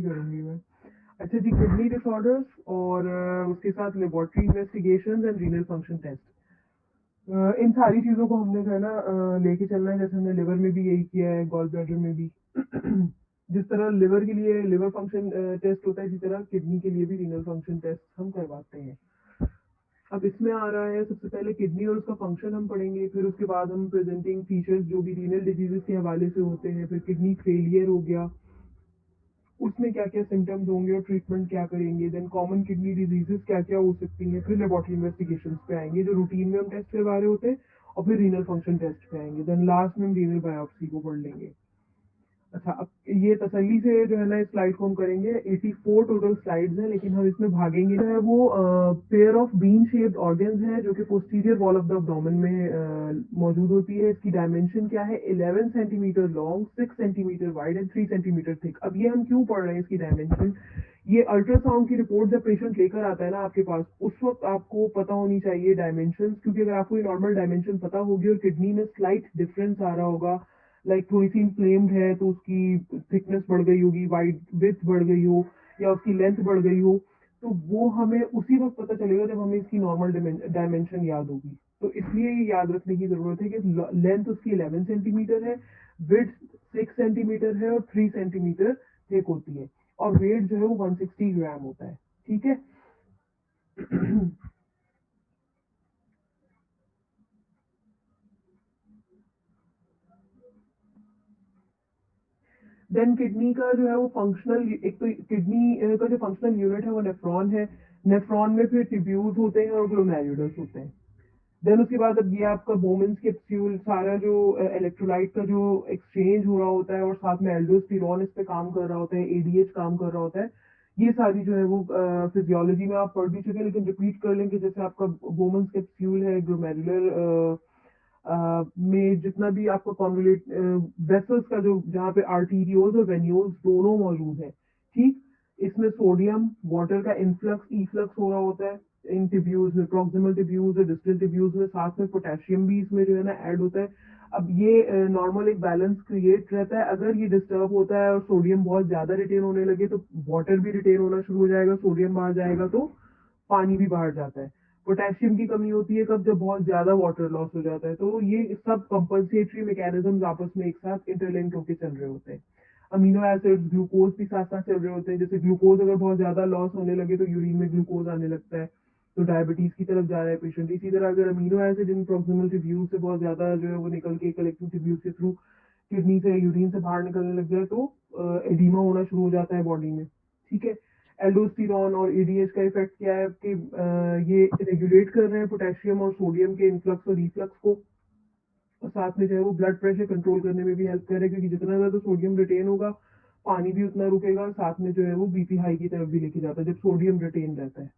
करूंगी मैं। अच्छा जी, किडनी डिसऑर्डर्स और उसके साथ laboratory investigations and renal function test. इन सारी चीज़ों को हमने जो है ना लेके चलना है, जैसे हमने लिवर में भी यही किया है, गॉल ब्लैडर में भी। जिस तरह लिवर के लिए लिवर फंक्शन टेस्ट होता है, इसी तरह किडनी के लिए भी रीनल फंक्शन टेस्ट हम करवाते हैं। अब इसमें आ रहा है, सबसे पहले किडनी और उसका फंक्शन हम पढ़ेंगे, फिर उसके बाद हम प्रेजेंटिंग फीचर्स जो भी रीनल डिजीजेस के हवाले से होते हैं, फिर किडनी फेलियर हो गया, उसमें क्या क्या सिम्टम्स होंगे और ट्रीटमेंट क्या करेंगे, देन कॉमन किडनी डिजीजेस क्या क्या हो सकती हैं, फिर लेबोरेटरी इन्वेस्टिगेशंस पे आएंगे जो रूटीन में हम टेस्ट करवा रहे होते हैं, और फिर रीनल फंक्शन टेस्ट पे आएंगे, देन लास्ट में हम रीनल बायोप्सी को पढ़ लेंगे। अच्छा, अब ये तसल्ली से जो है ना इस स्लाइड को हम करेंगे, 84 टोटल स्लाइड्स हैं, लेकिन हम इसमें भागेंगे जो है वो pair of bean shaped organs है जो कि posterior wall of the abdomen में मौजूद होती है। इसकी डायमेंशन क्या है, 11 centimetre long, 6 centimetre wide and 3 centimetre thick. अब ये हम क्यों पढ़ रहे हैं इसकी डायमेंशन, ये अल्ट्रासाउंड की रिपोर्ट जब पेशेंट लेकर आता है ना आपके पास, उस वक्त आपको पता होनी चाहिए डायमेंशन, क्योंकि अगर आपको ये नॉर्मल डायमेंशन पता होगी और किडनी में स्लाइट डिफरेंस आ रहा होगा, लाइक थोड़ी सी इन्फ्लेम्ड है तो उसकी थिकनेस बढ़ गई होगी, वाइड विड्थ बढ़ गई हो, या उसकी लेंथ बढ़ गई हो, तो वो हमें उसी वक्त पता चलेगा जब हमें इसकी नॉर्मल डायमेंशन याद होगी। तो इसलिए ये याद रखने की जरूरत है कि लेंथ उसकी 11 सेंटीमीटर है, विड्थ 6 सेंटीमीटर है और 3 सेंटीमीटर थिक होती है, और वेट जो है वो 160 ग्राम होता है। ठीक है। देन किडनी का जो है वो फंक्शनल, एक तो किडनी का जो फंक्शनल यूनिट है वो नेफ्रॉन है। नेफ्रॉन में फिर ट्यूब्यूल्स होते हैं और ग्लोमेरुलस होते हैं। देन उसके बाद अब ये आपका बोमेंस कैप्सूल, सारा जो इलेक्ट्रोलाइट का जो एक्सचेंज हो रहा होता है, और साथ में एल्डोस्टेरॉन इस पे काम कर रहा होता है, एडीएच काम कर रहा होता है, ये सारी जो है वो फिजियोलॉजी में आप पढ़ भी चुके हैं, लेकिन रिपीट कर लें कि जैसे आपका बोमेंस कैप्सूल है, ग्लोमेरुलर में जितना भी आपका कॉन्वोलेट वेसल्स का जो जहाँ पे आर्टीरियोज और वेन्यूल्स दोनों मौजूद है, ठीक, इसमें सोडियम वाटर का इनफ्लक्स ईफ्लक्स हो रहा होता है इन टिब्यूल्स में, प्रॉक्सिमल टिब्यूल्स और डिस्टल टिब्यूल्स में, साथ में पोटेशियम भी इसमें जो है ना ऐड होता है। अब ये नॉर्मल एक बैलेंस क्रिएट रहता है, अगर ये डिस्टर्ब होता है और सोडियम बहुत ज्यादा रिटेन होने लगे तो वाटर भी रिटेन होना शुरू हो जाएगा, सोडियम बाहर जाएगा तो पानी भी बाहर जाता है। पोटेशियम की कमी होती है कब, जब बहुत ज्यादा वाटर लॉस हो जाता है। तो ये सब कंपनसेटरी मैकेनिज्म्स आपस में एक साथ इंटरलिंक होकर चल रहे होते हैं। अमीनो एसिड्स, ग्लूकोज भी साथ साथ चल रहे होते हैं, जैसे ग्लूकोज अगर बहुत ज्यादा लॉस होने लगे तो यूरिन में ग्लूकोज आने लगता है, तो डायबिटीज की तरफ जा रहा है पेशेंट। इसी तरह अगर amino acid in proximal tubule से बहुत ज्यादा जो है वो निकल के कलेक्टिव ट्यूब्यूल के थ्रू किडनी से यूरिन से बाहर निकलने लग जाए तो एडिमा होना शुरू हो जाता है बॉडी में। ठीक है। एल्डोस्टेरॉन और एडीएच का इफेक्ट क्या है कि ये रेगुलेट कर रहे हैं पोटेशियम और सोडियम के इनफ्लक्स और रिफ्लक्स को, और साथ में जो है वो ब्लड प्रेशर कंट्रोल करने में भी हेल्प कर रहे हैं, क्योंकि जितना ज्यादा सोडियम रिटेन होगा पानी भी उतना रुकेगा, साथ में जो है वो बीपी हाई की तरफ भी लेके जाता है जब सोडियम रिटेन रहता है।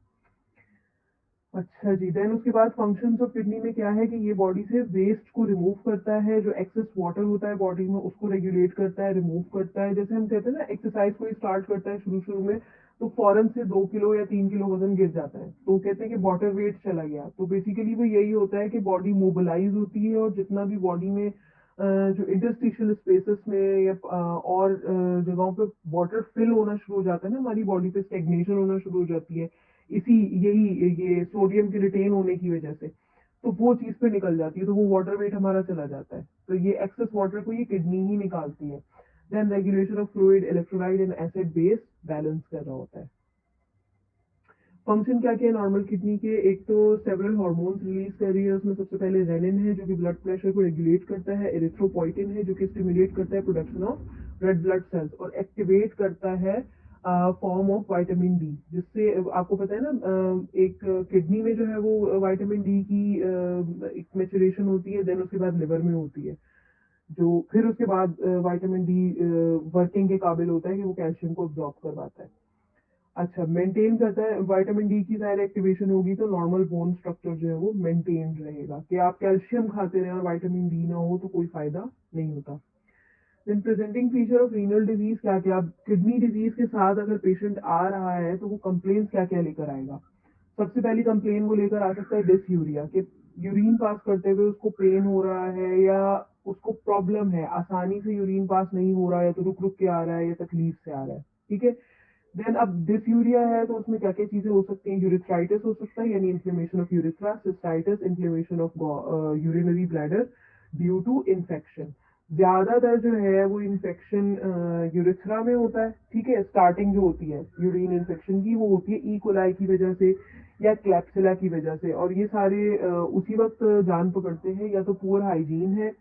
अच्छा जी, देन उसके बाद फंक्शंस ऑफ किडनी में क्या है कि ये बॉडी से वेस्ट को रिमूव करता है, जो एक्सेस वाटर होता है बॉडी में उसको रेगुलेट करता है, रिमूव करता है। जैसे हम कहते हैं ना, एक्सरसाइज कोई स्टार्ट करता है शुरू शुरू में तो फौरन से 2 किलो या 3 किलो वजन गिर जाता है, तो कहते हैं कि वाटर वेट चला गया। तो बेसिकली वो यही होता है कि बॉडी मोबिलाइज होती है, और जितना भी बॉडी में जो इंटरस्टिशियल स्पेसेस में या और जगहों पे वाटर फिल होना शुरू हो जाता है ना, हमारी बॉडी पे स्टेग्नेशन होना शुरू हो जाती है, इसी यही ये सोडियम के रिटेन होने की वजह से, तो वो चीज पे निकल जाती है, तो वो वाटर वेट हमारा चला जाता है। तो ये एक्सेस वाटर को ये किडनी ही निकालती है। Then regulation of fluid, electrolyte and acid base balance कर रहा होता है। फंक्शन क्या क्या है नॉर्मल किडनी के, एक तो सेवरल हार्मोन्स रिलीज कर रही है, उसमें सबसे पहले रेनिन है जो कि ब्लड प्रेशर को रेगुलेट करता है, एरिथ्रोपोइटिन है जो कि स्टिमुलेट करता है production of red blood cells, और एक्टिवेट करता है फॉर्म ऑफ विटामिन डी, जिससे आपको पता है ना एक किडनी में जो है वो विटामिन डी की एक मेचुरेशन होती है, देन उसके बाद लिवर में होती है, जो फिर उसके बाद विटामिन डी वर्किंग के काबिल होता है कि वो कैल्शियम को अब्जॉर्ब करवाता है। अच्छा, मेंटेन करता है, विटामिन डी की ज्यादा एक्टिवेशन होगी तो नॉर्मल बोन स्ट्रक्चर जो है वो मेंटेन रहेगा, कि आप कैल्शियम खाते रहे और विटामिन डी ना हो तो कोई फायदा नहीं होता। Then presenting feature of renal disease क्या क्या, किडनी डिजीज के साथ अगर पेशेंट आ रहा है तो वो कंप्लेन क्या क्या लेकर आएगा। सबसे पहली कंप्लेन वो लेकर आ सकता है डिसयूरिया, कि यूरिन पास करते हुए उसको पेन हो रहा है, या उसको प्रॉब्लम है, आसानी से यूरिन पास नहीं हो रहा है, तो रुक रुक के आ रहा है या तकलीफ से आ रहा है। ठीक है। देन अब डिसयूरिया है तो उसमें क्या क्या चीजें हो सकती हैं, यूरिथ्राइटिस हो सकता है यानी inflammation of urethra, cystitis inflammation of urinary bladder due to infection. ज्यादातर जो है वो इन्फेक्शन यूरिथ्रा में होता है, ठीक है। स्टार्टिंग जो होती है यूरिन इन्फेक्शन की वो होती है ई कोलाई की वजह से या क्लैप्सिला की वजह से, और ये सारे उसी वक्त जान पकड़ते हैं, या तो पुअर हाइजीन है,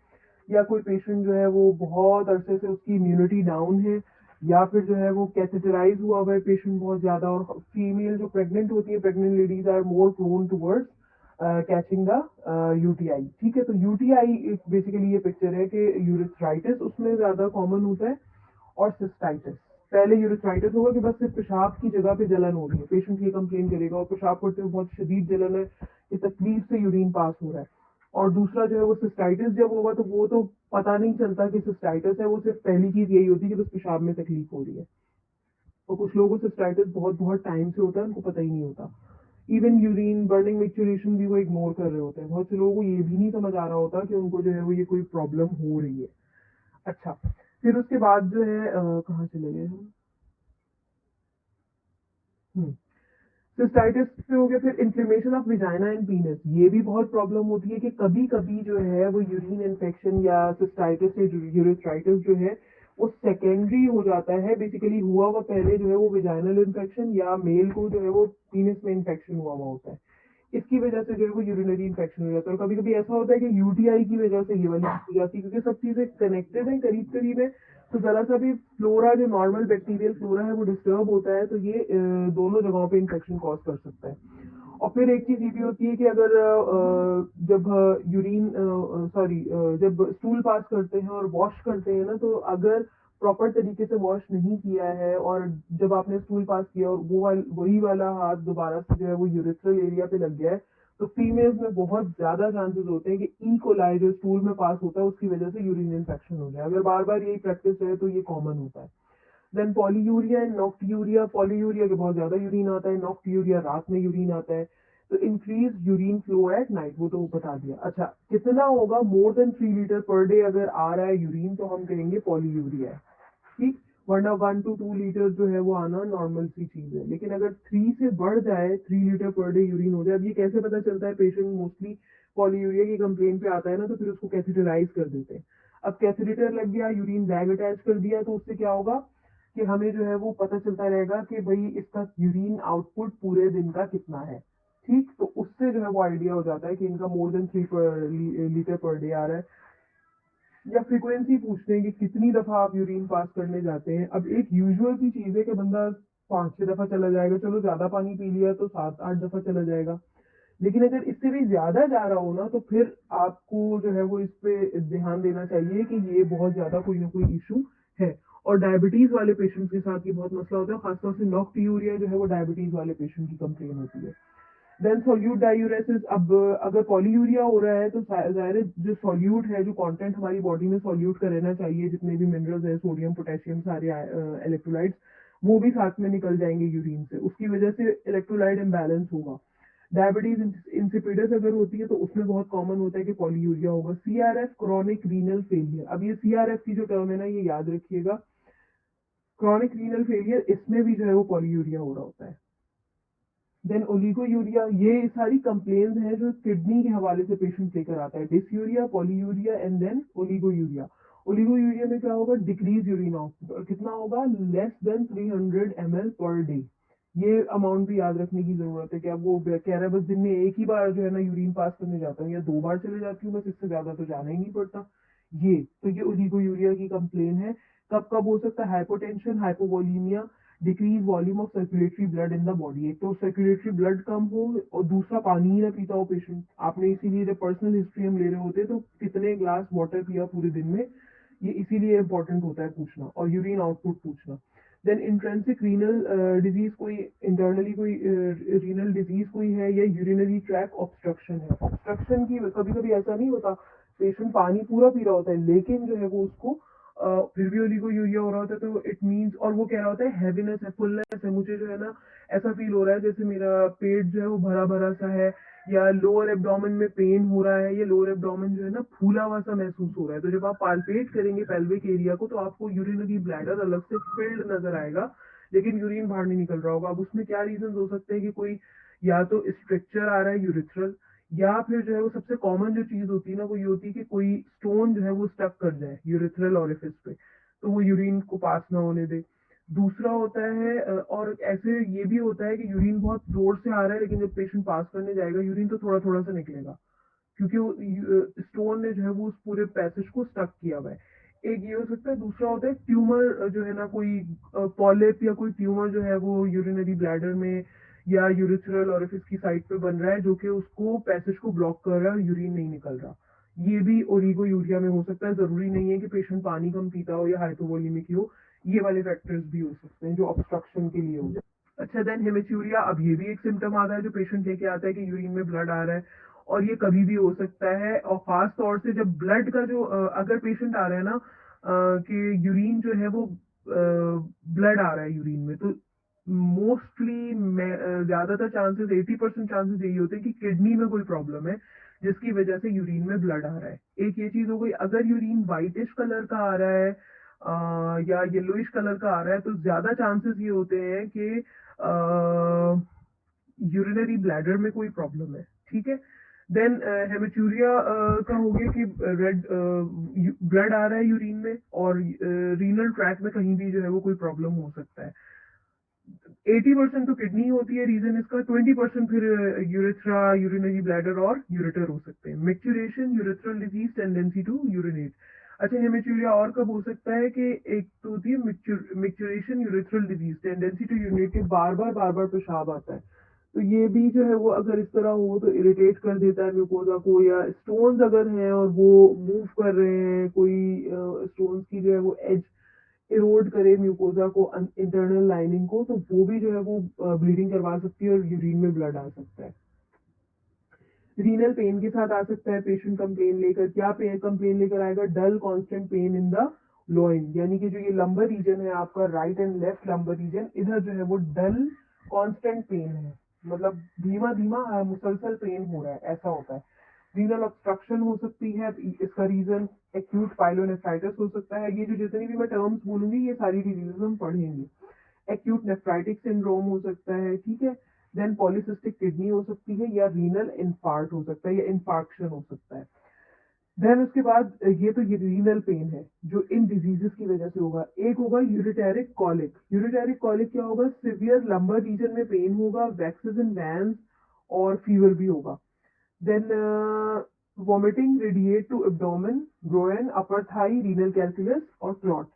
या कोई पेशेंट जो है वो बहुत अरसे से उसकी इम्यूनिटी डाउन है, या फिर जो है वो कैथेटराइज हुआ है पेशेंट बहुत ज्यादा। और फीमेल जो प्रेग्नेंट होती है, pregnant ladies are more prone towards catching the UTI, ठीक है। तो यूटीआई बेसिकली ये पिक्चर है कि यूरिथ्राइटिस उसमें ज्यादा कॉमन होता है, और सिस्टाइटिस। पहले यूरिथ्राइटिस होगा कि बस सिर्फ पेशाब की जगह पे जलन हो रही है, पेशेंट ये कंप्लेन करेगा और पेशाब करते हुए बहुत शदीद जलन है कि तकलीफ से यूरिन पास हो रहा है। और दूसरा जो है वो सिस्टाइटिस जब होगा तो वो तो पता नहीं चलता कि सिस्टाइटिस है, वो सिर्फ पहली चीज यही होती है कि बस पेशाब में तकलीफ हो रही है। और कुछ लोगों को सिस्टाइटिस बहुत बहुत टाइम से होता है, उनको पता ही नहीं होता। इवन यूरिन बर्निंग मिक्चुरेशन भी वो इग्नोर कर रहे होते हैं, बहुत से लोगों को ये भी नहीं समझ आ रहा होता कि उनको जो है वो ये कोई प्रॉब्लम हो रही है। अच्छा, फिर उसके बाद जो है कहाँ चले गए हम। हम्म, सिस्टाइटिस पे हो गया। फिर इन्फ्लेमेशन ऑफ विजाइना एंड पीनस, ये भी बहुत प्रॉब्लम होती है कि कभी कभी जो है वो यूरिन इन्फेक्शन या सिस्टाइटिस या यूरिथ्राइटिस जो है वो सेकेंडरी हो जाता है। बेसिकली हुआ हुआ पहले जो है वो विजाइनल इन्फेक्शन, या मेल को जो है वो पीनस में इन्फेक्शन हुआ हुआ होता है, इसकी वजह से जो है वो यूरिनरी इन्फेक्शन हो जाता है। और कभी कभी ऐसा होता है कि यूटीआई की वजह से ये वाली चीज हो जाती है, क्योंकि सब चीजें कनेक्टेड है, करीब करीब है। तो जरा सा भी फ्लोरा, जो नॉर्मल बैक्टीरियल फ्लोरा है, वो डिस्टर्ब होता है तो ये दोनों जगहों पे इन्फेक्शन कॉज कर सकता है। और फिर एक चीज ये भी होती है कि अगर जब यूरिन सॉरी जब स्टूल पास करते हैं और वॉश करते हैं ना, तो अगर प्रॉपर तरीके से वॉश नहीं किया है और जब आपने स्टूल पास किया और वही वाला हाथ दोबारा से जो है वो यूरिथ्रल एरिया पे लग गया है, तो फीमेल्स में बहुत ज्यादा चांसेस होते हैं कि ई कोलाई जो स्टूल में पास होता है उसकी वजह से यूरिन इन्फेक्शन हो जाए। अगर बार बार यही प्रैक्टिस रहे तो ये कॉमन होता है। देन पॉलीयूरिया एंड नॉक्ट्यूरिया, पॉलीयूरिया के बहुत ज्यादा यूरिन आता है, नॉक्ट्यूरिया रात में यूरिन आता है। तो increase urine flow at night, वो तो बता दिया। अच्छा, कितना होगा, मोर देन 3 लीटर पर डे अगर आ रहा है यूरिन तो हम कहेंगे पॉलीयूरिया है, ठीक। वरना 1 to 2 लीटर जो है वो आना नॉर्मल सी चीज है। लेकिन अगर 3 से बढ़ जाए, 3 लीटर पर डे यूरिन हो जाए, अब ये कैसे पता चलता है, पेशेंट मोस्टली पॉलीयूरिया की कंप्लेन पे आता है ना, तो फिर उसको कैथेटराइज कर देते हैं। अब कैथेटर लग गया, यूरिन बैग अटैच कर दिया, तो उससे क्या होगा कि हमें जो है वो पता चलता रहेगा कि भाई इसका यूरिन आउटपुट पूरे दिन का कितना है, ठीक। तो उससे जो है वो आइडिया हो जाता है कि इनका more than 3 litre per day आ रहा है। या फ्रीक्वेंसी पूछते हैं कि कितनी दफा आप यूरिन पास करने जाते हैं। अब एक यूजुअल सी चीज है कि बंदा 5-6 दफा चला जाएगा, चलो ज्यादा पानी पी लिया तो 7-8 दफा चला जाएगा। लेकिन अगर इससे भी ज्यादा जा रहा हो ना, तो फिर आपको जो है वो इस पे ध्यान देना चाहिए कि ये बहुत ज्यादा कोई ना कोई इशू है। और डायबिटीज वाले पेशेंट्स के साथ ये बहुत मसला होता है, खासतौर से नॉक्ट्यूरिया जो है वो डायबिटीज वाले पेशेंट की कंप्लेन होती है। देन सोल्यूट डायूरेसिस, अब अगर पॉलीयूरिया हो रहा है तो जाहिर है जो सोल्यूट है, जो कंटेंट हमारी बॉडी में सोल्यूट का रहना चाहिए, जितने भी मिनरल्स हैं, सोडियम पोटेशियम सारे इलेक्ट्रोलाइट्स, वो भी साथ में निकल जाएंगे यूरिन से, उसकी वजह से इलेक्ट्रोलाइट इम्बैलेंस होगा। डायबिटीज इंसिपिडस अगर होती है तो उसमें बहुत कॉमन होता है कि पॉलीयूरिया होगा। सीआरएफ, क्रॉनिक रीनल फेलियर, अब ये सीआरएफ की जो टर्म है ना, ये याद रखिएगा, क्रॉनिक रीनल फेलियर, इसमें भी जो है वो पॉलीयूरिया हो रहा होता है। देन ओलिगोयूरिया, ये सारी कंप्लेन्स हैं जो किडनी के हवाले से पेशेंट लेकर आता है, dysuria, polyuria and then oliguria. Oliguria में क्या होगा, डिक्रीज यूरिन आउटपुट, और कितना होगा, less than 300 ml per day. ये अमाउंट भी याद रखने की जरूरत है कि अब वो कह रहा है बस दिन में एक ही बार जो है ना यूरिन पास करने जाता हूँ, या 2 बार चले जाती हूँ बस, इससे ज्यादा तो जाना ही नहीं पड़ता। ये तो ये ओलिगोयूरिया की कंप्लेन है। कब कब हो सकता है, hypotension, hypovolaemia, decrease volume of circulatory blood in the body. एक तो सर्कुलेटरी ब्लड कम हो, और दूसरा पानी ही ना पीता हो पेशेंट। आपने इसीलिए जब पर्सनल हिस्ट्री हम ले रहे होते हैं तो कितने ग्लास वाटर पिया पूरे दिन में, ये इसीलिए इंपॉर्टेंट होता है पूछना, और यूरिन आउटपुट पूछना। देन इंट्रेंसिक रीनल डिजीज, कोई इंटरनली कोई रीनल डिजीज कोई है, या यूरिनरी ट्रैक ऑब्स्ट्रक्शन है। ऑब्स्ट्रक्शन की कभी कभी ऐसा नहीं होता, पेशेंट पानी पूरा पी रहा होता है लेकिन जो है वो उसको फिर भी ओलिगोयूरिया हो रहा होता है, तो इट मींस, और वो कह रहा होता है हैवीनेस है, फुलनेस है, मुझे जो है ना ऐसा फील हो रहा है जैसे मेरा पेट जो है वो भरा भरा सा है, या लोअर एब्डोमेन में पेन हो रहा है, या लोअर एब्डोमेन जो है ना फूला हुआ सा महसूस हो रहा है। तो जब आप पाल्पेट करेंगे पेल्विक एरिया को तो आपको यूरिनरी ब्लैडर अलग से फिल्ड नजर आएगा, लेकिन यूरिन बाहर नहीं निकल रहा होगा। अब उसमें क्या रीजन हो सकते हैं कि कोई या तो स्ट्रक्चर आ रहा है यूरिथ्रल, या फिर जो है वो सबसे कॉमन जो चीज होती है ना वो ये होती है कि कोई स्टोन जो है वो स्टक कर जाए यूरिथ्रल ओरिफिस पे, तो वो यूरिन को पास ना होने दे। दूसरा होता है और ऐसे ये भी होता है कि यूरिन बहुत जोर से आ रहा है लेकिन जब पेशेंट पास करने जाएगा यूरिन तो थोड़ा थोड़ा सा निकलेगा, क्योंकि वो स्टोन ने जो है वो उस पूरे पैसेज को स्टक किया हुआ है। एक ये हो सकता है। दूसरा होता है ट्यूमर जो है ना, कोई पॉलिप या कोई ट्यूमर जो है वो यूरिनरी ब्लैडर में या यूरिथ्रल ओरिफिस की साइड पे बन रहा है जो कि उसको पैसेज को ब्लॉक कर रहा है और यूरिन नहीं निकल रहा। ये भी ओलिगोयूरिया में हो सकता है। जरूरी नहीं है कि पेशेंट पानी कम पीता हो या हाइपोवोलेमिक ही हो, ये वाले फैक्टर्स भी हो सकते हैं जो ऑब्स्ट्रक्शन के लिए हो जाए। अच्छा, देन हेमेच्यूरिया, अब ये भी एक सिम्टम आता है जो पेशेंट लेके आता है कि यूरिन में ब्लड आ रहा है, और ये कभी भी हो सकता है। और खास तौर से जब ब्लड का जो अगर पेशेंट आ रहा है ना कि यूरिन जो है वो ब्लड आ रहा है यूरिन में, तो मोस्टली ज्यादातर चांसेस 80% चांसेस यही होते हैं कि किडनी में कोई प्रॉब्लम है जिसकी वजह से यूरिन में ब्लड आ रहा है। एक ये चीज हो गई। अगर यूरिन वाइटिश कलर का आ रहा है या येलोइश कलर का आ रहा है तो ज्यादा चांसेस ये होते हैं कि यूरिनरी ब्लैडर में कोई प्रॉब्लम है। ठीक है। देन हेमेचूरिया का हो गया कि रेड ब्लड आ रहा है यूरिन में, और रीनल ट्रैक में कहीं भी जो है वो कोई प्रॉब्लम हो सकता है। 80% तो किडनी होती है रीजन इसका, 20% फिर यूरेथ्रा, यूरिनरी ब्लैडर और यूरेटर हो सकते हैं। Micturition, urethral disease, tendency to urinate. अच्छा, हेमेचूरिया और कब हो सकता है कि एक तो होती है micturition, urethral disease, tendency to urinate के बार बार पेशाब आता है, तो ये भी जो है वो अगर इस तरह हो तो इरिटेट कर देता है म्यूकोजा को, या स्टोन्स अगर हैं और वो मूव कर रहे हैं, कोई स्टोन्स की जो है वो एज इरोड करे म्यूकोजा को, इंटरनल लाइनिंग को, तो वो भी जो है वो ब्लीडिंग करवा सकती है और यूरिन में ब्लड आ सकता है। रीनल पेन के साथ आ सकता है पेशेंट कंप्लेन लेकर। क्या कंप्लेन लेकर आएगा? Dull constant pain in the loin, यानी कि जो ये लंबर रीजन है आपका, right and left lumbar region, इधर जो है वो डल कांस्टेंट पेन है, मतलब धीमा धीमा मुसलसल पेन हो रहा है, ऐसा होता है। रीनल ऑब्स्ट्रक्शन हो सकती है, इसका रीजन एक्यूट पाइलोनेफ्राइटिस हो सकता है। ये जो जितनी भी मैं टर्म्स बोलूंगी ये सारी डिजीजेस हम पढ़ेंगे। एक्यूट नेफ्राइटिक सिंड्रोम हो सकता है। ठीक है। देन पॉलीसिस्टिक किडनी हो सकती है, या रीनल इन्फार्क्ट हो सकता है, या इन्फार्क्शन हो सकता है। देन उसके बाद ये रीनल पेन है जो इन डिजीजेस की वजह से होगा। एक होगा यूरिटेरिक कॉलिक। यूरिटेरिक कॉलिक क्या होगा? सिवियर लंबर रीजन में पेन होगा, वैक्सेस इन वैन्स, और फीवर भी होगा। Then vomiting radiate to abdomen, groin, upper thigh, renal calculus और क्लॉट।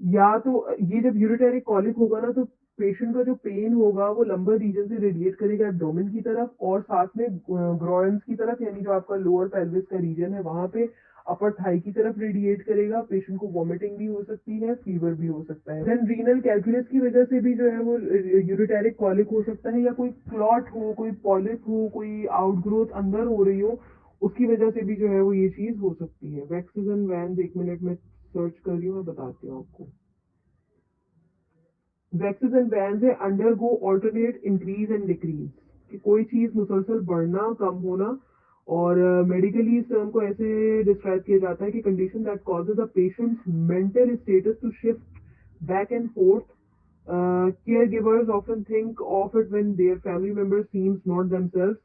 या तो ये जब यूरिटेरिक कॉलिक होगा ना, तो पेशेंट का जो पेन होगा वो लंबर रीजन से रेडिएट करेगा एब्डोमेन की तरफ, और साथ में ग्रोइन्स की तरफ, यानी जो आपका लोअर पेल्विस का रीजन है वहां पे, अपर थाई की तरफ रेडिएट करेगा। पेशेंट को वॉमिटिंग भी हो सकती है, फीवर भी हो सकता है। देन रीनल कैलकुलस की वजह से भी जो है वो यूरिटेरिक कॉलिक हो सकता है, या कोई क्लॉट हो, कोई पॉलिप हो, कोई आउटग्रोथ अंदर हो रही हो, उसकी वजह से भी जो है वो ये चीज हो सकती है। वैक्सीज एंड वैन्स, एक मिनट में सर्च कर रही हूँ, मैं बताती हूँ आपको। वैक्सेस एंड बैंड है undergo alternate increase and decrease, कि कोई चीज मुसलसल बढ़ना कम होना। और मेडिकली इस टर्म को ऐसे डिस्क्राइब किया जाता है कि condition that causes a patient's mental status to shift back and forth. Caregivers often think of it when their family member seems not themselves,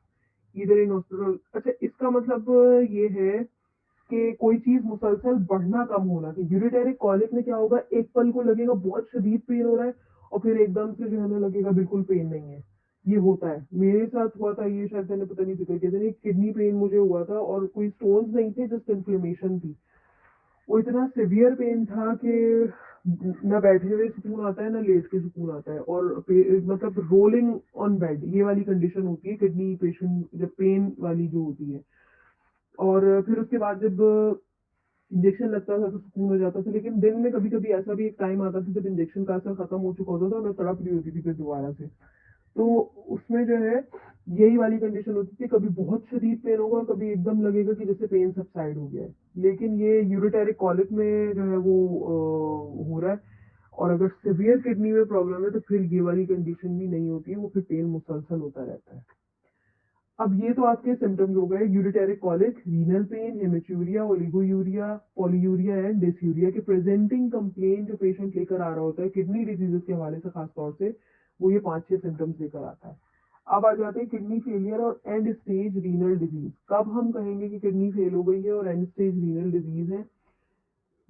either in hospital। अच्छा, इसका मतलब ये है कि कोई चीज मुसलसल बढ़ना कम होना। कि यूरिटेरिक कॉलिक में क्या होगा, एक पल को लगेगा बहुत शदीद पेन हो रहा है, और फिर एकदम से जो है ना लगेगा बिल्कुल पेन नहीं है। ये होता है, मेरे साथ हुआ था ये, शायद मैंने पता नहीं जिक्र किया था, एक किडनी पेन मुझे हुआ था और कोई स्टोन्स नहीं थे, जस्ट इन्फ्लेमेशन थी। वो इतना सिवियर पेन था कि ना बैठे हुए सुकून आता है ना लेट के सुकून आता है, और मतलब रोलिंग ऑन बेड, ये वाली कंडीशन होती है किडनी पेशेंट जब पेन वाली जो होती है। और फिर उसके बाद जब इंजेक्शन लगता था तो सुकून हो जाता था, लेकिन दिन में कभी कभी ऐसा भी एक टाइम आता था जब इंजेक्शन का असर खत्म हो चुका होता था और मैं तड़प रही होती थी फिर दोबारा से। तो उसमें जो है यही वाली कंडीशन होती थी, कभी बहुत शदीद पेन होगा और कभी एकदम लगेगा कि जैसे पेन सबसाइड हो गया है। लेकिन ये यूरिटेरिक कॉलिक में जो है वो हो रहा है। और अगर सिवियर किडनी में प्रॉब्लम है तो फिर ये वाली कंडीशन भी नहीं होती है, वो फिर पेन मुसलसल होता रहता है। अब ये तो आपके सिम्टम्स हो गए, ureteric colic, renal pain, haematuria, oliguria, polyuria and dysuria के प्रेजेंटिंग कंप्लेन जो पेशेंट लेकर आ रहा होता है किडनी डिजीजेस के हवाले से खास तौर से, वो ये 5-6 सिम्टम्स लेकर आता है। अब आ जाते हैं किडनी फेलियर और एंड स्टेज रीनल डिजीज। कब हम कहेंगे कि किडनी फेल हो गई है और एंड स्टेज रीनल डिजीज है?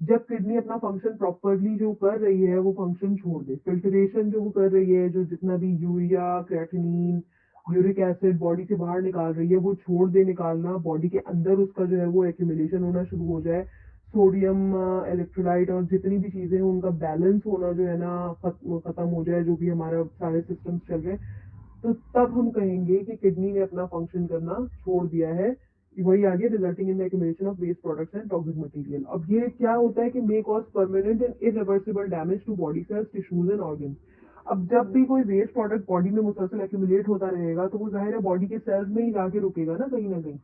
जब किडनी अपना फंक्शन प्रॉपरली जो कर रही है वो फंक्शन छोड़ दे, फिल्ट्रेशन जो वो कर रही है, जो जितना भी urea, creatinine, uric acid body से बाहर निकाल रही है वो छोड़ दे निकालना, बॉडी के अंदर उसका जो है वो एक्यूमुलेशन होना शुरू हो जाए, सोडियम इलेक्ट्रोलाइट और जितनी भी चीजें हैं उनका बैलेंस होना जो है ना खत्म हो जाए, जो भी हमारा सारे सिस्टम्स चल रहे हैं, तो तब हम कहेंगे कि किडनी ने अपना फंक्शन करना छोड़ दिया है। वही आ गया resulting in the accumulation of waste products and toxic material. अब ये क्या होता है कि may cause permanent and irreversible damage to body cells, tissues and organs. अब जब भी कोई वेस्ट प्रोडक्ट बॉडी में मुसलसल एक्यूमुलेट होता रहेगा तो वो जाहिर है बॉडी के सेल्स में ही जाके रुकेगा ना कहीं ना कहीं,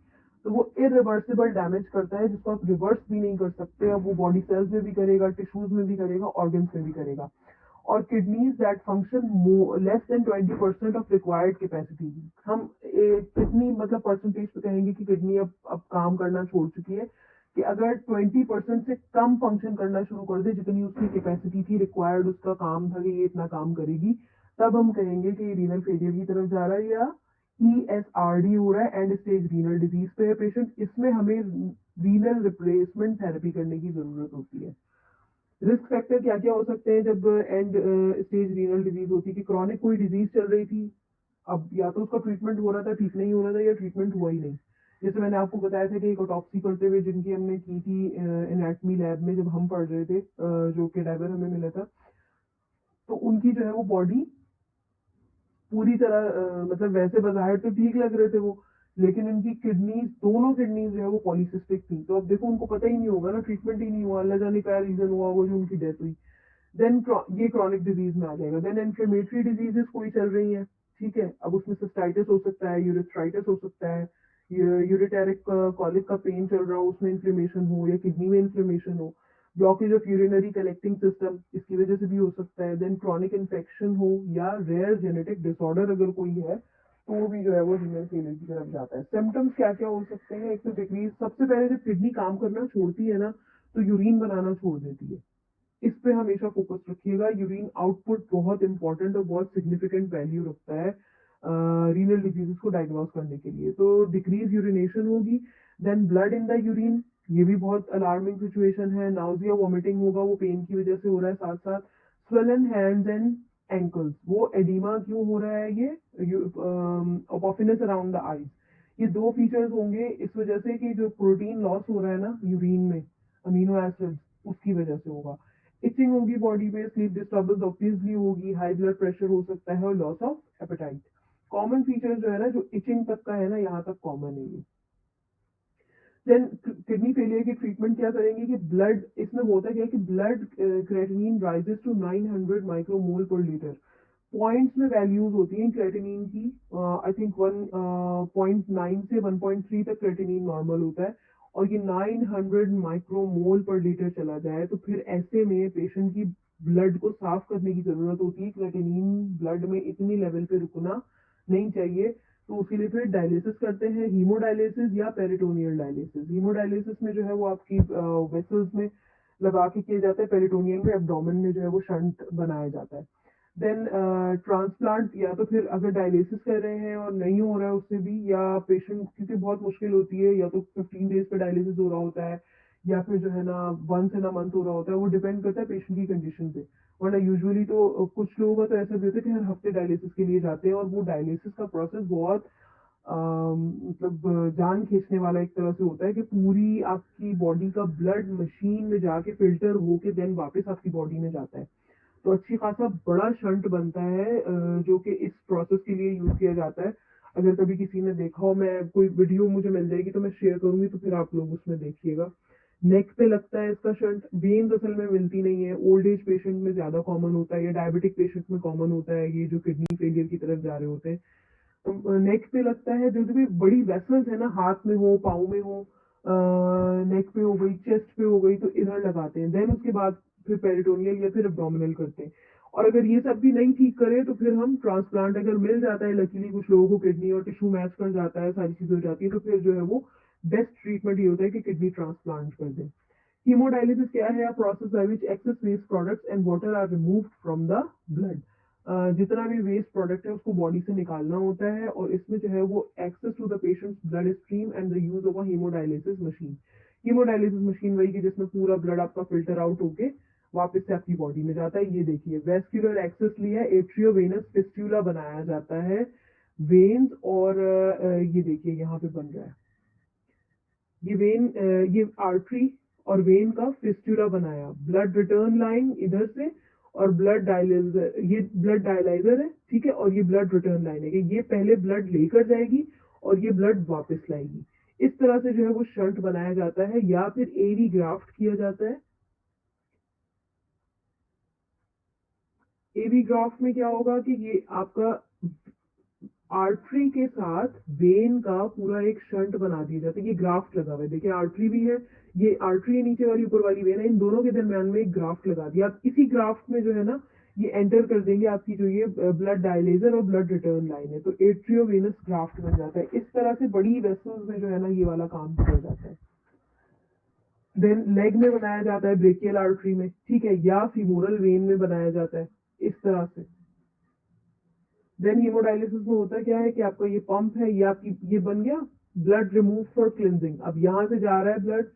तो वो इरिवर्सिबल डैमेज करता है जिसको आप रिवर्स भी नहीं कर सकते। अब वो बॉडी सेल्स में भी करेगा, टिश्यूज में भी करेगा, ऑर्गन्स में भी करेगा। और kidneys that function less than 20% of required capacity, हम कितनी मतलब परसेंटेज पे कहेंगे कि किडनी अब काम करना छोड़ चुकी है, कि अगर 20% से कम फंक्शन करना शुरू कर दे जितनी उसकी कैपेसिटी थी, रिक्वायर्ड उसका काम था कि ये इतना काम करेगी, तब हम कहेंगे कि रीनल फेलियर की तरफ जा रहा है या ESRD हो रहा है, एंड स्टेज रीनल डिजीज पे है पेशेंट। इसमें हमें रीनल रिप्लेसमेंट थेरेपी करने की जरूरत होती है। रिस्क फैक्टर क्या क्या हो सकते हैं जब एंड स्टेज रीनल डिजीज होती है? कि क्रॉनिक कोई डिजीज चल रही थी, अब या तो उसका ट्रीटमेंट हो रहा था, ठीक नहीं हो रहा था, या ट्रीटमेंट हुआ ही नहीं। जैसे मैंने आपको बताया था कि एक ऑटोप्सी करते हुए जिनकी हमने की थी एनाटमी लैब में जब हम पढ़ रहे थे, जो कैडावर हमें मिला था, तो उनकी जो है वो बॉडी पूरी तरह मतलब वैसे बाहर तो ठीक लग रहे थे वो, लेकिन उनकी किडनीज, दोनों किडनीज जो है वो पॉलीसिस्टिक थी। तो अब देखो उनको पता ही नहीं होगा ना, ट्रीटमेंट ही नहीं हुआ, अल्लाह जाने क्या रीजन हुआ वो जो उनकी डेथ हुई। देन ये क्रॉनिक डिजीज में आ जाएगा। देन इन्फ्लेमेटरी डिजीजेस कोई चल रही है, ठीक है, अब उसमें सिस्टाइटिस हो सकता है, यूरिथ्राइटिस हो सकता है, यूरिटेरिक कॉलिक का पेन चल रहा हो, उसमें इन्फ्लेमेशन हो, या किडनी में इन्फ्लेमेशन हो, blockage of urinary collecting system इसकी वजह से भी हो सकता है। देन क्रॉनिक इन्फेक्शन हो या रेयर जेनेटिक डिसऑर्डर अगर कोई है तो वो भी जो है वो रीनल फेलियर की तरफ जाता है। सिम्टम्स क्या क्या हो सकते हैं? एक तो डिक्रीज, सबसे पहले जब किडनी काम करना छोड़ती है ना तो यूरिन बनाना छोड़ देती है, इस पे हमेशा फोकस रखिएगा। यूरिन आउटपुट बहुत इंपॉर्टेंट और बहुत सिग्निफिकेंट वैल्यू रखता है रीनल डिजीजेस को डायग्नोज करने के लिए। तो डिक्रीज यूरिनेशन होगी। Then blood in the urine, ये भी बहुत अलार्मिंग सिचुएशन है। नाउजिया वॉमिटिंग होगा, वो पेन की वजह से हो रहा है। साथ साथ स्वेलन हैंड्स एंड एंकल्स, वो एडिमा क्यों हो रहा है? ये पफिनेस अराउंड द आईज, ये दो फीचर्स होंगे इस वजह से कि जो प्रोटीन लॉस हो रहा है ना यूरिन में, अमीनो एसिड्स, उसकी वजह से होगा। इचिंग होगी बॉडी में, स्लीप डिस्टर्बेंस ऑब्वियसली होगी, हाई ब्लड प्रेशर हो सकता है और loss of appetite. Common feature जो है ना, जो इचिंग तक का है ना, यहाँ तक कॉमन है ये। देन किडनी फेलियर की ट्रीटमेंट क्या करेंगे कि ब्लड, इसमें होता क्या है कि blood creatinine rises to 900 micromole per litre. Points में वैल्यूज होती हैं क्रेटिनिन की, आई थिंक 1.9 से 1.3 तक क्रेटिनिन नॉर्मल होता है, और ये 900 माइक्रोमोल पर लीटर चला जाए तो फिर ऐसे में पेशेंट की ब्लड को साफ करने की जरूरत होती है। क्रेटिनिन ब्लड में इतनी लेवल पे रुकना नहीं चाहिए, तो उसके लिए फिर डायलिसिस करते हैं, हीमोडायलिसिस या पेरिटोनियल डायलिसिस। हीमोडायलिसिस में जो है वो आपकी वेसल्स में लगा के किया जाता है, पेरिटोनियम में एब्डोमेन में जो है वो शंट बनाया जाता है। देन ट्रांसप्लांट, या तो फिर अगर डायलिसिस कर रहे हैं और नहीं हो रहा है उससे भी, या पेशेंट क्योंकि बहुत मुश्किल होती है, या तो 15 डेज पे डायलिसिस हो रहा होता है, या फिर जो है ना वंस इन अ मंथ हो रहा होता है, वो डिपेंड करता है पेशेंट की कंडीशन पे। वरना यूजुअली तो कुछ लोगों का तो ऐसा भी होता है कि हर हफ्ते डायलिसिस के लिए जाते हैं, और वो डायलिसिस का प्रोसेस बहुत मतलब जान खींचने वाला एक तरह से होता है, कि पूरी आपकी बॉडी का ब्लड मशीन में जाके फिल्टर होके देन वापस आपकी बॉडी में जाता है। तो अच्छी खासा बड़ा शंट बनता है जो कि इस प्रोसेस के लिए यूज किया जाता है। अगर कभी किसी ने देखा हो, मैं कोई वीडियो मुझे मिल जाएगी तो मैं शेयर करूंगी, तो फिर आप लोग उसमें देखिएगा। नेक पे लगता है इसका शंट, वेन्स असल में मिलती नहीं है, ओल्ड एज पेशेंट में ज्यादा कॉमन होता है, या डायबिटिक पेशेंट में कॉमन होता है, ये जो किडनी फेलियर की तरफ जा रहे होते हैं। तो नेक पे लगता है, जो जो भी बड़ी वेसल्स है ना, हाथ में हो, पाँव में हो, नेक पे हो गई, चेस्ट पे हो गई, तो इधर लगाते हैं। देन उसके बाद फिर पेरिटोनियल या फिर एब्डोमिनल करते हैं। और अगर ये सब भी नहीं ठीक करे तो फिर हम ट्रांसप्लांट, अगर मिल जाता है लकीली कुछ लोगों को किडनी और टिश्यू मैच कर जाता है, सारी चीजें हो जाती है, तो फिर जो है वो बेस्ट ट्रीटमेंट ये होता है कि किडनी ट्रांसप्लांट कर दें। Hemodialysis क्या है? A process by which excess waste products and water are removed from the blood. जितना भी वेस्ट प्रोडक्ट है उसको बॉडी से निकालना होता है, और इसमें जो है वो access to the patient's blood stream and the use of a haemodialysis machine. Haemodialysis machine वही कि जिसमें पूरा ब्लड आपका फिल्टर आउट होके वापस से आपकी बॉडी में जाता है। ये देखिए वेस्क्यूलर एक्सेस लिया, एट्रियोवेनस फिस्टुला बनाया जाता है, वेन्स, और ये देखिए यहाँ पे बन रहा है ये वेन, ये आर्टरी और वेन का फिस्टुला बनाया, ब्लड रिटर्न लाइन इधर से, और ब्लड डायलाइजर, ये ब्लड डायलाइजर है, ठीक है, और ये ब्लड रिटर्न लाइन है कि ये पहले ब्लड लेकर जाएगी और ये ब्लड वापस लाएगी। इस तरह से जो है वो शंट बनाया जाता है, या फिर एवी ग्राफ्ट किया जाता है। एवी ग्राफ्ट में क्या होगा कि ये आपका आर्टरी के साथ वेन का पूरा एक शंट बना दिया जाता है। ये ग्राफ्ट लगा हुआ है, देखिए आर्टरी भी है, ये आर्टरी है नीचे वाली, ऊपर वाली वेन है, इन दोनों के दरमियान में एक ग्राफ्ट लगा दिया। आप इसी ग्राफ्ट में जो है ना ये एंटर कर देंगे आपकी जो ये ब्लड डायलेजर और ब्लड रिटर्न लाइन है, तो एट्रियोवेनस ग्राफ्ट बन जाता है। इस तरह से बड़ी वेसल्स में जो है ना ये वाला काम किया जाता है। देन लेग में बनाया जाता है ब्रेकियल आर्टरी में, ठीक है, या फीमोरल वेन में बनाया जाता है, इस तरह से। देन हीमोडायलिसिस में होता क्या है कि आपका ये पंप है, ये आपकी ये बन गया ब्लड रिमूव फॉर क्लिनजिंग। अब यहाँ से जा रहा है ब्लड,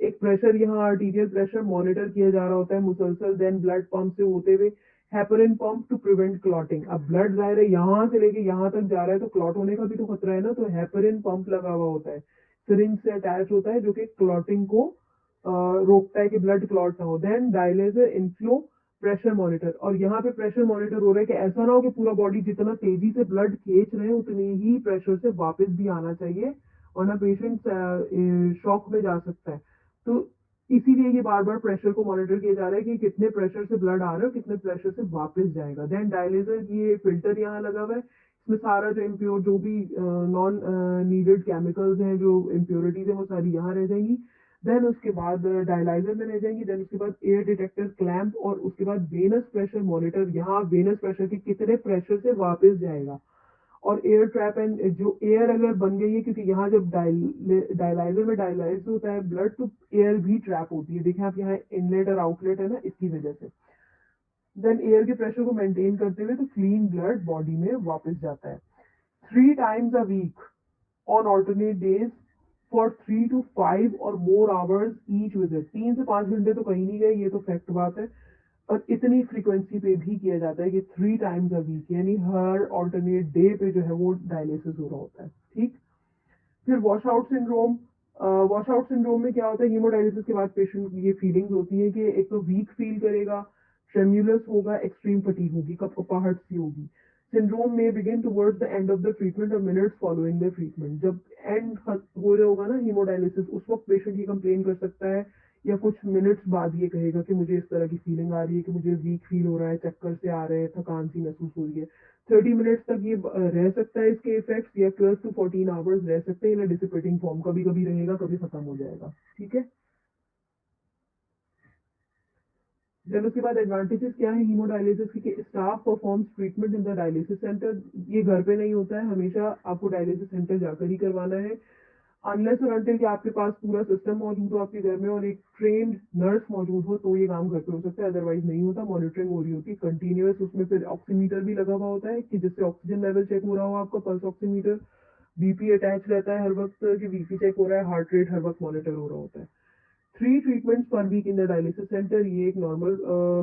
एक प्रेशर यहाँ आर्टीरियल प्रेशर मॉनिटर किया जा रहा होता है मुसलसल, देन ब्लड पंप से होते हुए heparin pump to prevent clotting. अब ब्लड जाहिर है यहाँ से लेके यहाँ तक जा रहा है तो क्लॉट होने का भी तो खतरा है ना, तो हेपरिन पंप लगा हुआ होता है, सिरिंज से अटैच होता है, जो कि क्लॉटिंग को रोकता है कि ब्लड क्लॉट ना हो। Then dialyser inflow pressure monitor, और यहाँ पे प्रेशर मॉनिटर हो रहा है कि ऐसा ना हो कि पूरा बॉडी जितना तेजी से ब्लड खींच रहे हैं उतनी ही प्रेशर से वापस भी आना चाहिए, वरना पेशेंट शॉक में जा सकता है। तो इसीलिए ये बार बार प्रेशर को मॉनिटर किया जा रहा है कि कितने प्रेशर से ब्लड आ रहा है और कितने प्रेशर से वापस जाएगा। देन डायलेजर, ये फिल्टर यहाँ लगा हुआ है, इसमें सारा जो इम्प्योर, जो भी नॉन नीडेड केमिकल्स हैं, जो इम्प्योरिटीज है, वो सारी यहाँ रह जाएंगी। देन उसके बाद डायलाइजर में रह जाएंगी। देन उसके बाद एयर डिटेक्टर क्लैंप, और उसके बाद वेनस प्रेशर मॉनिटर, यहाँ वेनस प्रेशर के कितने प्रेशर से वापस जाएगा। और एयर ट्रैप एंड, जो एयर अगर बन गई है, क्योंकि यहाँ जब डायलाइजर में डायलाइज होता है ब्लड, तो एयर भी ट्रैप होती है, देखिए आप यहाँ इनलेट और आउटलेट है ना, इसकी वजह से। देन एयर के प्रेशर को मेंटेन करते हुए तो क्लीन ब्लड बॉडी में वापस जाता है। 3 times a week on alternate days for 3 to 5 or more hours each visit। 3 से 5 घंटे तो कहीं नहीं गए, ये तो फैक्ट बात है, और इतनी फ्रीक्वेंसी पे भी किया जाता है कि 3 times a week, यानी हर ऑल्टरनेट डे पे जो है वो डायलिसिस हो रहा होता है, ठीक। फिर wash out syndrome. Wash out syndrome में क्या होता है, हीमोडायलिसिस के बाद पेशेंट की ये फीलिंग्स होती है कि एक तो वीक फील करेगा, ट्रेम्युलस होगा, एक्सट्रीम फटीग होगी, कपकपाहट सी होगी। सिंड्रोम में begin towards the end of the treatment और मिनट्स फॉलोइंग द ट्रीटमेंट। जब एंड हो रहा होगा ना हीमोडायलिसिस, उस वक्त पेशेंट ये कंप्लेन कर सकता है, या कुछ मिनट्स बाद ये कहेगा कि मुझे इस तरह की फीलिंग आ रही है, कि मुझे वीक फील हो रहा है, चक्कर से आ रहे हैं, थकान सी महसूस हो रही है। 30 मिनट्स तक ये रह सकता है इसके इफेक्ट्स, या 12 to 14 आवर्स रह सकते हैं इन डिसिपेटिंग फॉर्म, कभी कभी रहेगा, कभी खत्म हो जाएगा, ठीक है। देन उसके बाद एडवांटेजेस क्या है हीमोडायलिसिस की, कि staff performs treatment in the dialysis centre. ये घर पे नहीं होता है, हमेशा आपको डायलिसिस सेंटर जाकर ही करवाना है। अनलेस और अनटिल कि आपके पास पूरा सिस्टम मौजूद हो आपके घर में और एक ट्रेन्ड नर्स मौजूद हो, तो ये काम घर पे हो सकता है, अदरवाइज नहीं होता। मॉनिटरिंग हो रही होती है कंटिन्यूअस, उसमें फिर ऑक्सीमीटर भी लगा हुआ होता है कि जिससे ऑक्सीजन लेवल चेक हो रहा हो आपका, पल्स ऑक्सीमीटर। बीपी अटैच रहता है हर वक्त कि बीपी चेक हो रहा है, हार्ट रेट हर वक्त मॉनिटर हो रहा होता है। 3 treatments per week in the dialysis center, ये एक नॉर्मल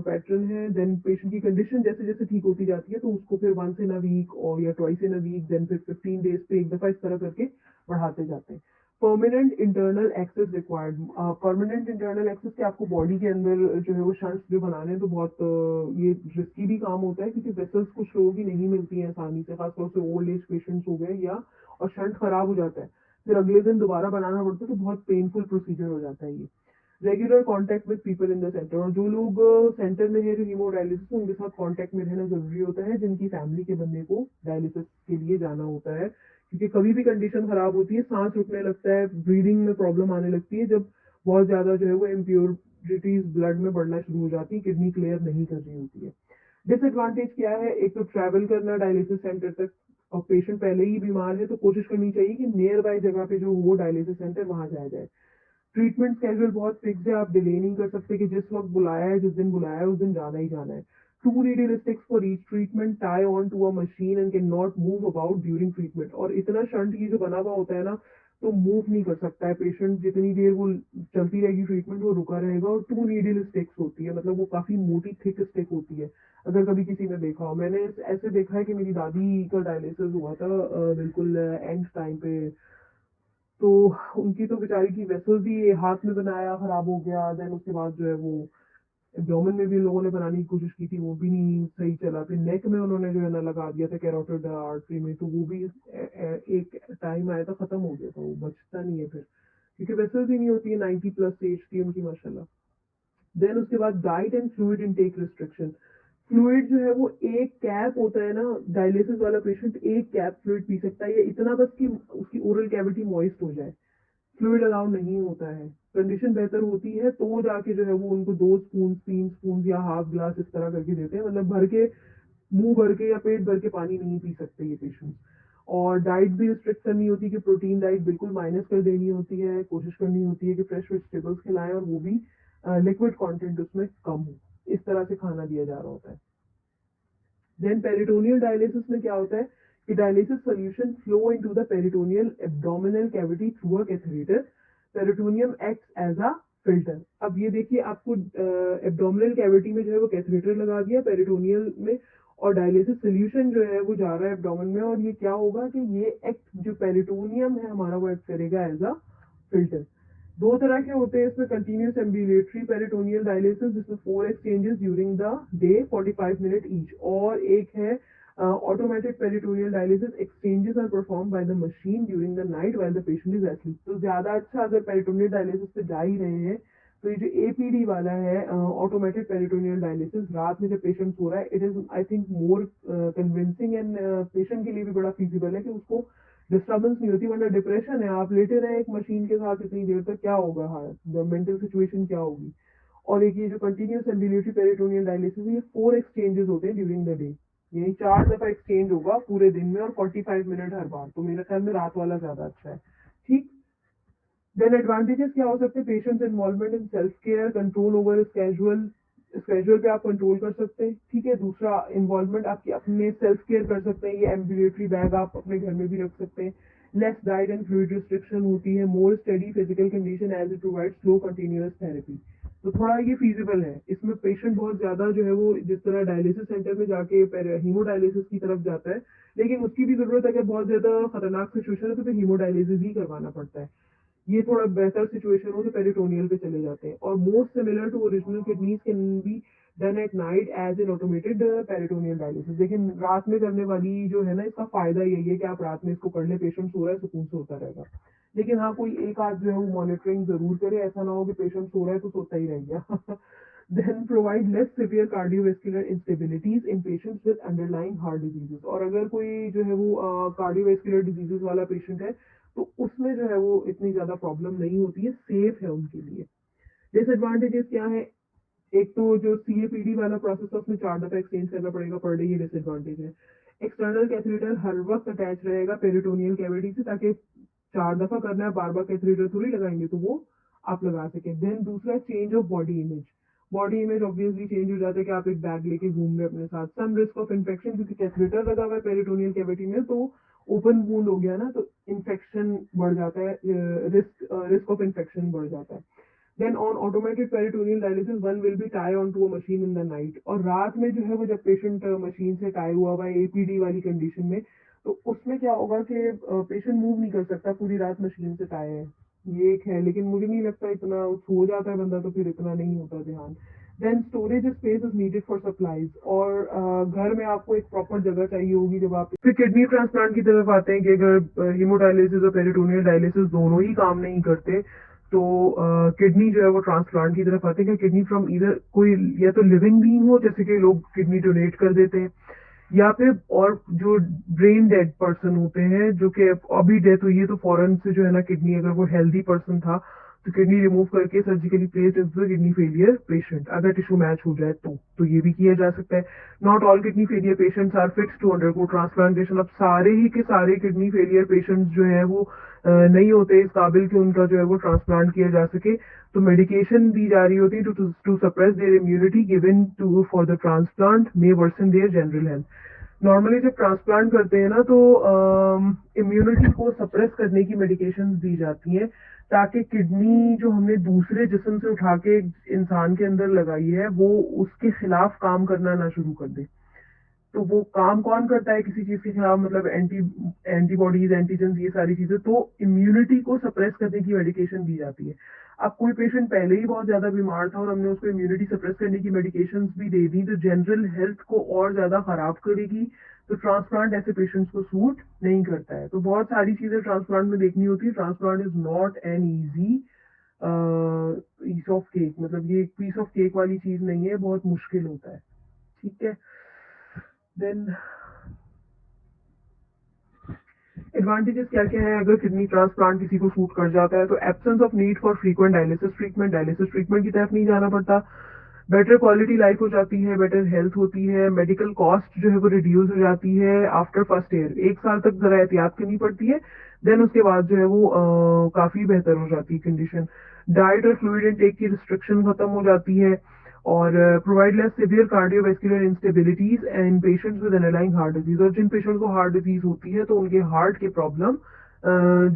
पैटर्न है। देन पेशेंट की कंडीशन जैसे जैसे ठीक होती जाती है तो उसको फिर 1 in a week और या 2 in a week, देन फिर 15 days पे एक दफा, इस तरह करके बढ़ाते जाते हैं। Permanent internal access required. Permanent internal access के आपको बॉडी के अंदर जो है वो शंट्स जो बनाने हैं, तो बहुत ये रिस्की भी काम होता है, क्योंकि वेसल्स कुछ लोगों की नहीं मिलती हैं आसानी से, खासतौर से ओल्ड एज पेशेंट्स हो गए, या और शंट खराब हो जाता है, फिर अगले दिन दोबारा बनाना पड़ता है, तो बहुत पेनफुल प्रोसीजर हो जाता है ये। Regular contact with people in the centre, और जो लोग सेंटर में है जो हीमोडायलिसिस, उनके साथ कांटेक्ट में रहना जरूरी होता है, जिनकी फैमिली के बंदे को डायलिसिस के लिए जाना होता है, क्योंकि कभी भी कंडीशन खराब होती है, सांस रुकने लगता है, ब्रीदिंग में प्रॉब्लम आने लगती है, जब बहुत ज्यादा जो है वो इम्प्योरिटीज ब्लड में बढ़ना शुरू हो जाती है, किडनी क्लियर नहीं कर रही होती है। डिसएडवांटेज क्या है, एक तो ट्रैवल करना डायलिसिस सेंटर तक, और पेशेंट पहले ही बीमार है तो कोशिश करनी चाहिए कि नियर बाय जगह पे जो वो डायलिसिस सेंटर वहां जाया जाए। ट्रीटमेंट स्केड्यूल बहुत फिक्स है, आप डिले नहीं कर सकते कि जिस वक्त बुलाया है, जिस दिन बुलाया है उस दिन जाना ही जाना है। Two needle sticks for each treatment, tie on to a machine and can not move about during treatment. और इतना शंट की जो बना हुआ होता है ना, तो मूव नहीं कर सकता है पेशेंट, जितनी देर वो चलती रहेगी ट्रीटमेंट वो रुका रहेगा। और टू नीडल स्टिक्स होती है, मतलब वो काफी मोटी थिक स्टिक होती है, अगर कभी किसी ने देखा हो। मैंने ऐसे देखा है कि मेरी दादी का डायलिसिस हुआ था बिल्कुल एंड टाइम पे, तो उनकी तो बेचारी की वेसल्स ही हाथ में बनाया खराब हो गया। देन उसके बाद जो है वो एब्डोमेन में भी लोगों ने बनाने की कोशिश की थी, वो भी नहीं सही चला। फिर नेक में उन्होंने जो है ना लगा दिया था कैरोटिड आर्टरी में, तो वो भी एक टाइम आया था खत्म हो गया था, वो बचता नहीं है फिर, क्योंकि वेसल्स ही नहीं होती है। 90 प्लस एज थी उनकी माशाल्लाह। देन उसके बाद diet and fluid intake restriction. Fluid जो है वो एक कैप होता है ना, डायलिसिस वाला पेशेंट एक कैप फ्लूइड पी सकता है, ये इतना बस कि उसकी ओरल कैविटी मॉइस्ट हो जाए, फ्लूइड अलाउ नहीं होता है। कंडीशन बेहतर होती है तो जाके जो है वो उनको 2 स्पून 3 स्पून या हाफ ग्लास इस तरह करके देते हैं, मतलब भर के, मुंह भर के या पेट भर के पानी नहीं पी सकते ये पेशेंट्स। और डाइट भी रिस्ट्रिक्ट करनी होती है कि प्रोटीन डाइट बिल्कुल माइनस कर देनी होती है, कोशिश करनी होती है कि फ्रेश वेजिटेबल्स खिलाएं और वो भी लिक्विड कंटेंट उसमें कम हो, इस तरह से खाना दिया जा रहा होता है। देन पेरिटोनियल डायलिसिस में क्या होता है कि dialysis solution flow into the peritoneal abdominal cavity through a catheter. Peritoneum acts as a filter. अब ये देखिए, आपको एब्डोमिनल कैविटी में जो है वो कैथेटर लगा दिया पेरिटोनियल में, और डायलिसिस सोल्यूशन जो है वो जा रहा है एब्डोमेन में, और ये क्या होगा कि ये एक्ट जो पेरिटोनियम है हमारा वो एक्ट करेगा एज अ फिल्टर। दो तरह के होते हैं इसमें, कंटिन्यूस एम्बुलेटरी पेरिटोनियल डायलिसिस जिसमें 4 exchanges during the day 45 minute each, और एक है automatic peritoneal dialysis, exchanges are perform by the machine during the night while the patient is asleep. तो ज्यादा अच्छा, अगर पेरिटोनियल डायलिसिस पे जा ही रहे हैं तो ये जो एपीडी वाला है ऑटोमेटिक पेरिटोनियल डायलिसिस, रात में जब पेशेंट सो रहा है, it is I think more convincing and patient के लिए भी बड़ा फीजिबल है कि उसको डिस्टर्बेंस नहीं होती। वरना डिप्रेशन है, आप लेटे रहे एक मशीन के साथ इतनी देर तक, क्या होगा, हाँ मेंटल सिचुएशन क्या होगी। और एक ये जो कंटिन्यूस एम्बुलेटरी पेरिटोनियल डायलिसिस, ये 4 एक्सचेंजेस होते हैं ड्यूरिंग द डे, यही 4 दफा एक्सचेंज होगा पूरे दिन में, और 45 मिनट हर बार, तो मेरे ख्याल में रात वाला ज्यादा अच्छा है। ठीक। देन एडवांटेजेस क्या हो सकते हैं, patients involvement in self care, control over schedule, schedule पे आप कंट्रोल कर सकते हैं। ठीक है। दूसरा, इन्वॉल्वमेंट आपकी अपने सेल्फ केयर कर सकते हैं, ये एम्बुलेटरी बैग आप अपने घर में भी रख सकते हैं। Less diet and fluid restriction होती है, more steady physical condition as it provide slow continuous therapy. तो थोड़ा ये फीजिबल है, इसमें पेशेंट बहुत ज्यादा जो है वो जिस तरह डायलिसिस सेंटर में जाके हीमोडायलिसिस की तरफ जाता है, लेकिन उसकी भी जरूरत है, अगर बहुत ज्यादा खतरनाक सिचुएशन है तो फिर हीमोडायलिसिस ही करवाना पड़ता है। ये थोड़ा बेहतर सिचुएशन हो तो पेरिटोनियल पे चले जाते हैं। और most similar to original kidneys can be done at night as an automated peritoneal dialysis. लेकिन रात में करने वाली जो है ना, इसका फायदा यही है कि आप रात में इसको कर ले, पेशेंट सो रहा है सुकून से होता रहेगा। लेकिन हाँ, कोई एक आध जो है वो मॉनिटरिंग जरूर करे, ऐसा ना हो कि पेशेंट सो रहा है तो सोता ही रह गया। Then provide less severe cardiovascular instabilities in patients with underlying heart diseases. और अगर कोई जो है वो कार्डियोवेस्कुलर डिजीजेस वाला पेशेंट है तो उसमें जो है वो इतनी ज्यादा प्रॉब्लम नहीं होती है, सेफ है उनके लिए। डिसएडवांटेजेस क्या है, एक तो जो सीएपीडी वाला प्रोसेस है उसमें 4 दफा एक्सचेंज करना पड़ेगा पर डे, ये डिसएडवांटेज है। एक्सटर्नल कैथेटर हर वक्त अटैच रहेगा पेरिटोनियल कैविटी से, ताकि 4 दफा करना है, बार बार कैथेटर थोड़ी लगाएंगे, तो वो आप लगा सके। देन दूसरा, change of body image. Body image obviously change हो जाता है कि आप एक बैग लेके घूम रहे हैं अपने साथ। सम रिस्क ऑफ इन्फेक्शन, क्योंकि कैथेटर लगा हुआ है पेरिटोनियल कैविटी में, तो ओपन वूंड हो गया ना, तो इन्फेक्शन बढ़ जाता है, रिस्क ऑफ इन्फेक्शन बढ़ जाता है। Then on automated peritoneal dialysis one will be tie on to a machine in the night. और रात में जो है वो जब पेशेंट मशीन से टाई हुआ हुआ है एपीडी वाली कंडीशन में, तो उसमें क्या होगा कि पेशेंट मूव नहीं कर सकता, पूरी रात मशीन से टाई है, ये एक है। लेकिन मुझे नहीं लगता इतना, सो जाता है बंदा तो फिर इतना नहीं होता ध्यान। Then storage space is needed for supplies. और घर में आपको एक प्रॉपर जगह चाहिए होगी जब आप फिर किडनी ट्रांसप्लांट की तरफ आते हैं कि अगर हीमोडायलिसिस और पेरिटोनियल डायलिसिस दोनों ही काम नहीं करते, तो किडनी जो है वो ट्रांसप्लांट की तरफ आते हैं कि किडनी फ्रॉम इधर कोई, या तो लिविंग बीइंग हो, जैसे कि लोग किडनी डोनेट कर देते हैं, या फिर और जो ब्रेन डेड पर्सन होते हैं जो कि अभी डेथ हुई है, तो फौरन से जो है ना किडनी, अगर वो हेल्दी पर्सन था तो किडनी रिमूव करके surgically placed into the kidney failure patient, अगर टिश्यू मैच हो जाए तो ये भी किया जा सकता है। Not all kidney failure patients are फिक्स टू अंडरगो ट्रांसप्लांटेशन। अब सारे ही के सारे किडनी फेलियर पेशेंट्स जो है वो नहीं होते इस काबिल कि उनका जो है वो ट्रांसप्लांट किया जा सके, तो मेडिकेशन दी जा रही होती है to suppress their immunity given to for the transplant may worsen their general health. Normally जब ट्रांसप्लांट करते हैं ना तो इम्यूनिटी को सप्रेस करने की मेडिकेशन दी जाती हैं ताकि किडनी जो हमने दूसरे जिस्म से उठा के इंसान के अंदर लगाई है वो उसके खिलाफ काम करना ना शुरू कर दे। तो वो काम कौन करता है किसी चीज के खिलाफ, मतलब एंटीबॉडीज, एंटीजन, ये सारी चीजें, तो इम्यूनिटी को सप्रेस करने की मेडिकेशन दी जाती है। अब कोई पेशेंट पहले ही बहुत ज्यादा बीमार था और हमने उसको इम्यूनिटी सप्रेस करने की मेडिकेशन भी दे दी तो जनरल हेल्थ को और ज्यादा खराब करेगी। तो ट्रांसप्लांट ऐसे पेशेंट्स को सूट नहीं करता है। तो बहुत सारी चीजें ट्रांसप्लांट में देखनी होती है। Transplant is not an easy piece of cake, मतलब ये एक पीस ऑफ केक वाली चीज नहीं है, बहुत मुश्किल होता है। ठीक है, देन एडवांटेजेस क्या क्या है अगर किडनी ट्रांसप्लांट किसी को सूट कर जाता है। तो absence of need for frequent dialysis treatment की तरफ नहीं जाना पड़ता। बेटर क्वालिटी लाइफ हो जाती है, बेटर हेल्थ होती है, मेडिकल कॉस्ट जो है वो रिड्यूस हो जाती है आफ्टर फर्स्ट ईयर। 1 साल तक जरा एहतियात करनी पड़ती है, देन उसके बाद जो है वो काफी बेहतर हो जाती है कंडीशन। डाइट और फ्लूइड इनटेक की रिस्ट्रिक्शन खत्म हो जाती है और provide less severe cardiovascular instabilities and patients with underlying heart disease. और जिन पेशेंट्स को हार्ट डिजीज होती है तो उनके हार्ट के प्रॉब्लम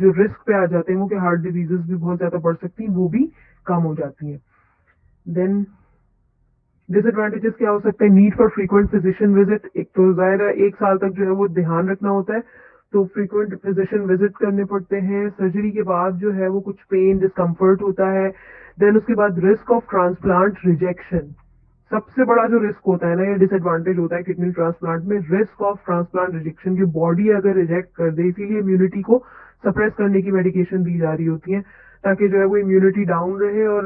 जो रिस्क पे आ जाते हैं वो कि हार्ट डिजीजेस भी बहुत ज्यादा बढ़ सकती हैं, वो भी कम हो जाती हैं। देन डिसएडवांटेजेस क्या हो सकते हैं? Need for frequent physician visit. एक तो जाहिर है 1 साल तक जो है वो ध्यान रखना होता है, तो फ्रीक्वेंट फिजिशियन विजिट करने पड़ते हैं। सर्जरी के बाद जो है वो कुछ पेन डिस्कम्फर्ट होता है। देन उसके बाद रिस्क ऑफ ट्रांसप्लांट रिजेक्शन, सबसे बड़ा जो रिस्क होता है ना, ये डिसएडवांटेज होता है किडनी ट्रांसप्लांट में, रिस्क ऑफ ट्रांसप्लांट रिजेक्शन की बॉडी अगर रिजेक्ट कर दे। इसीलिए इम्यूनिटी को सप्रेस करने की मेडिकेशन दी जा रही होती है ताकि जो है वो इम्यूनिटी डाउन रहे और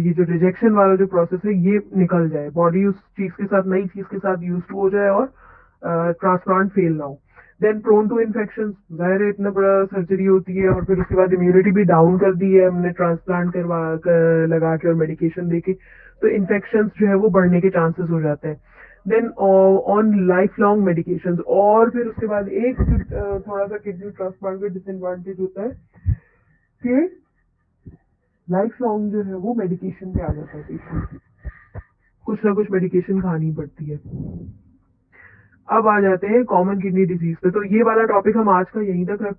ये जो रिजेक्शन वाला जो प्रोसेस है ये निकल जाए, बॉडी उस चीज के साथ, नई चीज के साथ यूज टू हो जाए और ट्रांसप्लांट फेल ना हो। देन प्रोन टू इन्फेक्शन, जाहिर है इतना बड़ा सर्जरी होती है और फिर उसके बाद इम्यूनिटी भी डाउन कर दी है हमने ट्रांसप्लांट लगा के और मेडिकेशन देके, तो इन्फेक्शन जो है वो बढ़ने के चांसेस हो जाते हैं। Then on life long medication. और फिर उसके बाद एक थोड़ा सा किडनी ट्रांसप्लांट का डिसएडवांटेज होता है कि लाइफ लॉन्ग जो है वो मेडिकेशन पे आ जाता है पेशेंट, कुछ ना कुछ मेडिकेशन खानी पड़ती है। अब आ जाते हैं कॉमन किडनी डिजीज पे। तो ये वाला टॉपिक हम आज का यहीं तक रखते हैं।